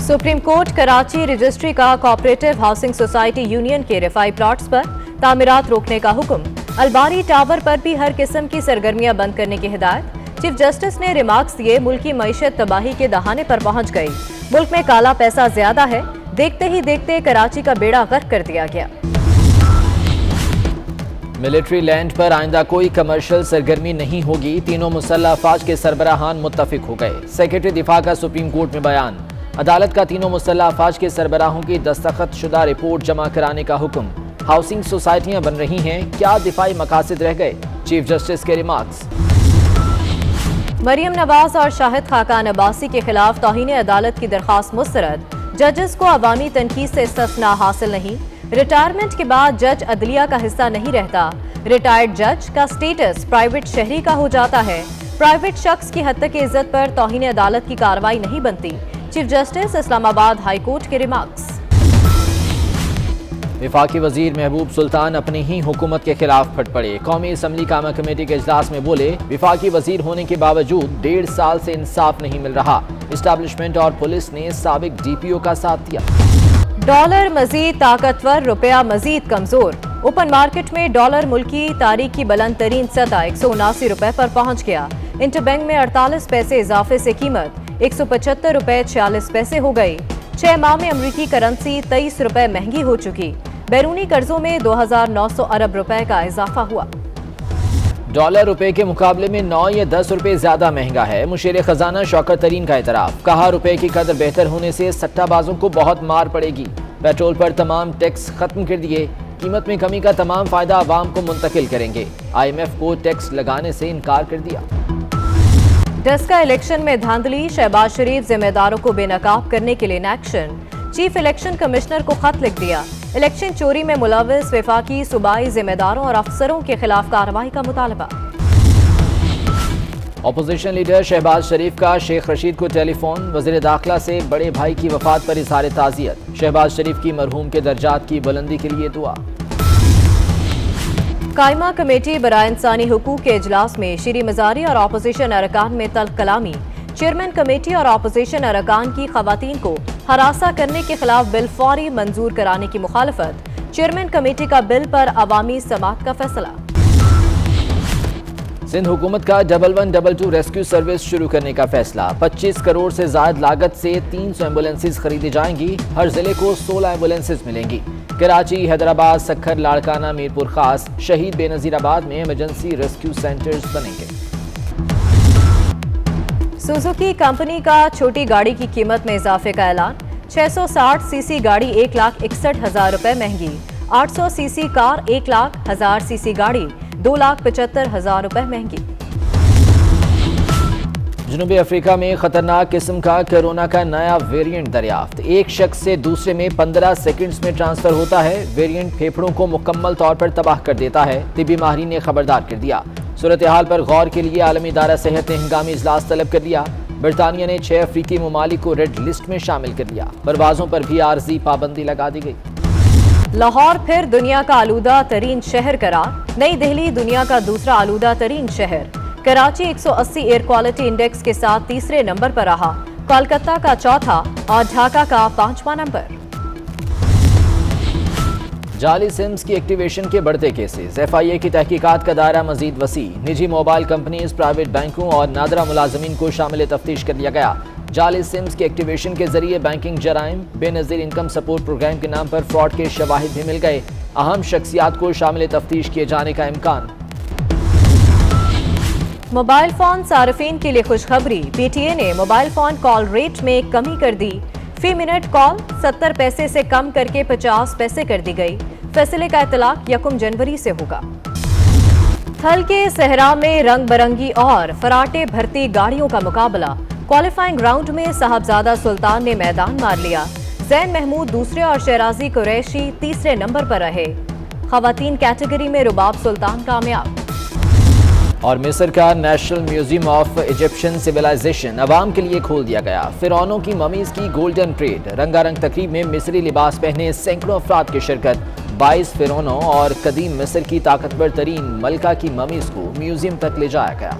Supreme court Karachi registry का cooperative housing society union के रिफाई plots पर तामीरात रोकने का हुक्म। अलबारी टावर पर भी हर किस्म की सरगर्मियां बंद करने की हिदायत। चीफ जस्टिस ने रिमार्क्स दिए, मुल्की मईशत तबाही के दहाने पर पहुंच गई। मुल्क में काला पैसा ज्यादा है, देखते ही देखते कराची का बेड़ा गर्क कर दिया गया। मिलिट्री लैंड पर आइंदा कोई कमर्शियल सरगर्मी नहीं होगी, तीनों मुसल्लह अफवाज के सरबराहान मुत्तफिक हो गए। सेक्रेटरी दिफा का सुप्रीम कोर्ट में बयान। अदालत का तीनों मुसल्लह अफवाज के सरबराहों की दस्तखत शुदा रिपोर्ट जमा कराने का हुक्म। हाउसिंग सोसाइटियां बन रही हैं, क्या दिफाई मकासद रह गए? चीफ जस्टिस के रिमार्क्स। मरियम नवाज और शाहिद खाकान अब्बासी के खिलाफ तौहीन अदालत की दरखास्त मुस्तरद। जजेस को अवामी तनकीद से इस्तिस्ना हासिल नहीं। रिटायरमेंट के बाद जज अदलिया का हिस्सा नहीं रहता। रिटायर्ड जज का स्टेटस प्राइवेट शहरी का हो जाता है। प्राइवेट शख्स की हद तक इज्जत पर तौहीन अदालत की कार्रवाई नहीं बनती। Chief justice Islamabad high court के रिमार्क्स। वफाकी वजीर महबूब सुल्तान अपनी ही हुकूमत के खिलाफ फट पड़े। कौमी असम्बली कामा कमेटी के इजलास में बोले, वफाकी वजीर होने के बावजूद 1.5 साल से इंसाफ नहीं मिल रहा। एस्टैब्लिशमेंट और पुलिस ने साबिक DPO का साथ दिया। डॉलर मजीद ताकतवर, रुपया मजीद कमजोर। ओपन मार्केट में डॉलर मुल्की तारीख की बुलंद तरीन सतह 179 रुपए पर पहुंच गया। इंटरबैंक में 48 पैसे इजाफे से कीमत 175 रुपए 46 पैसे हो गई। 6 माह में अमरीकी करेंसी 23 रुपए महंगी हो चुकी। बैरूनी कर्जों में 2900 अरब रुपए का इजाफा हुआ। डॉलर रुपए के मुकाबले में 9 या 10 रुपए ज्यादा महंगा है। मुशीर खजाना शौकत तरीन का एतराफ। कहा, रुपए की कदर बेहतर होने से सट्टाबाजों को बहुत मार पड़ेगी। पेट्रोल पर तमाम टैक्स खत्म कर दिए। कीमत में कमी का तमाम फायदा आवाम को मुंतकिल करेंगे। IMF को टैक्स लगाने से इनकार कर दिया। डस्का इलेक्शन में धांधली, शहबाज शरीफ जिम्मेदारों को बेनकाब करने के लिए in action. Chief election commissioner को खत लिख दिया। इलेक्शन चोरी में मुलविस वफाकी सूबाई जिम्मेदारों और अफसरों के खिलाफ कार्रवाई का मुतालबा। अपोजिशन लीडर शहबाज शरीफ का शेख रशीद को टेलीफोन। वज़ीर दाखिला से बड़े भाई की वफात पर इजहार ताज़ियत। शहबाज शरीफ की मरहूम के दर्जात की बुलंदी के लिए दुआ। कायमा कमेटी बराए इंसानी हुकूक के इजलास में शीरी मजारी और अपोजिशन अरकान में तल्ख कलामी। चेयरमैन कमेटी और अपोजिशन अरकान की खवातीन को हरासा करने के खिलाफ बिल फौरी मंजूर कराने की मुखालफत। चेयरमैन कमेटी का बिल पर अवामी समात का फैसला। सिंध हुकूमत का 1122 रेस्क्यू सर्विस शुरू करने का फैसला। 25 करोड़ से ज्यादा लागत से 300 एम्बुलेंसेज खरीदी जाएंगी। हर जिले को 16 एम्बुलेंसेज मिलेंगी। कराची, हैदराबाद, सक्खर, लाड़काना, मीरपुर खास, शहीद बेनजीराबाद में इमरजेंसी रेस्क्यू सेंटर्स बनेंगे। सुजुकी कंपनी का छोटी गाड़ी की कीमत में इजाफे का ऐलान। 660 सीसी गाड़ी 1,61,000 रुपए महंगी। 800 सीसी कार 1,00,000 सीसी गाड़ी 2,75,000 रुपए महंगी। जनूबी अफ्रीका में खतरनाक किस्म का कोरोना का नया वेरिएंट दरियाफ्त। एक शख्स से दूसरे में 15 सेकंड्स में ट्रांसफर होता है। वेरिएंट फेफड़ों को मुकम्मल तौर पर तबाह कर देता है। तिब्बी माहिरीन ने खबरदार कर दिया। सूरत हाल पर गौर के लिए आलमी इदारा सेहत ने हंगामी इजलास तलब कर लिया। बरतानिया ने 6 अफ्रीकी ममालिक को रेड लिस्ट में शामिल कर लिया। परवाजों पर भी आर्जी पाबंदी लगा दी गई। लाहौर फिर दुनिया का आलूदा तरीन शहर करार। नई दिल्ली दुनिया का दूसरा आलूदा तरीन शहर। कराची 180 एयर क्वालिटी इंडेक्स के साथ तीसरे नंबर पर रहा। कोलकाता का चौथा और ढाका का 5वां नंबर। जाली सिम्स की एक्टिवेशन के बढ़ते केसेस। FIA की तहकीकात का दायरा मजीद वसी। निजी मोबाइल कंपनीज, प्राइवेट बैंकों और नादरा मुलाजमीन को शामिल तफ्तीश कर लिया गया। जाली सिम्स की एक्टिवेशन के जरिए बैंकिंग जराइम, बेनजीर इनकम सपोर्ट प्रोग्राम के नाम पर फ्रॉड के शवाहिद भी मिल गए। अहम शख्सियात को शामिल तफ्तीश किए जाने का इम्कान। मोबाइल फोन सार्फिन के लिए खुशखबरी। PTA ने मोबाइल फोन कॉल रेट में कमी कर दी। फी मिनट कॉल 70 पैसे से कम करके 50 पैसे कर दी गई। फैसले का इतलाक 1 जनवरी से होगा। थल के सहरा में रंग बरंगी और फराटे भरती गाड़ियों का मुकाबला। क्वालिफाइंग राउंड में साहबजादा सुल्तान ने मैदान मार लिया। जैन महमूद दूसरे और शहराजी कुरैशी तीसरे नंबर पर रहे। खवातीन कैटेगरी में रुबाब सुल्तान कामयाब। और मिस्र का national museum of Egyptian civilisation अवाम के लिए खोल दिया गया। फिरौनों की ममीज की गोल्डन परेड। रंगारंग तकरीब में मिस्री लिबास पहने सैकड़ों अफराद की शिरकत। 22 फिरौनों और कदीम मिस्र की ताकतवर तरीन मलका की ममीज को म्यूजियम तक ले जाया गया।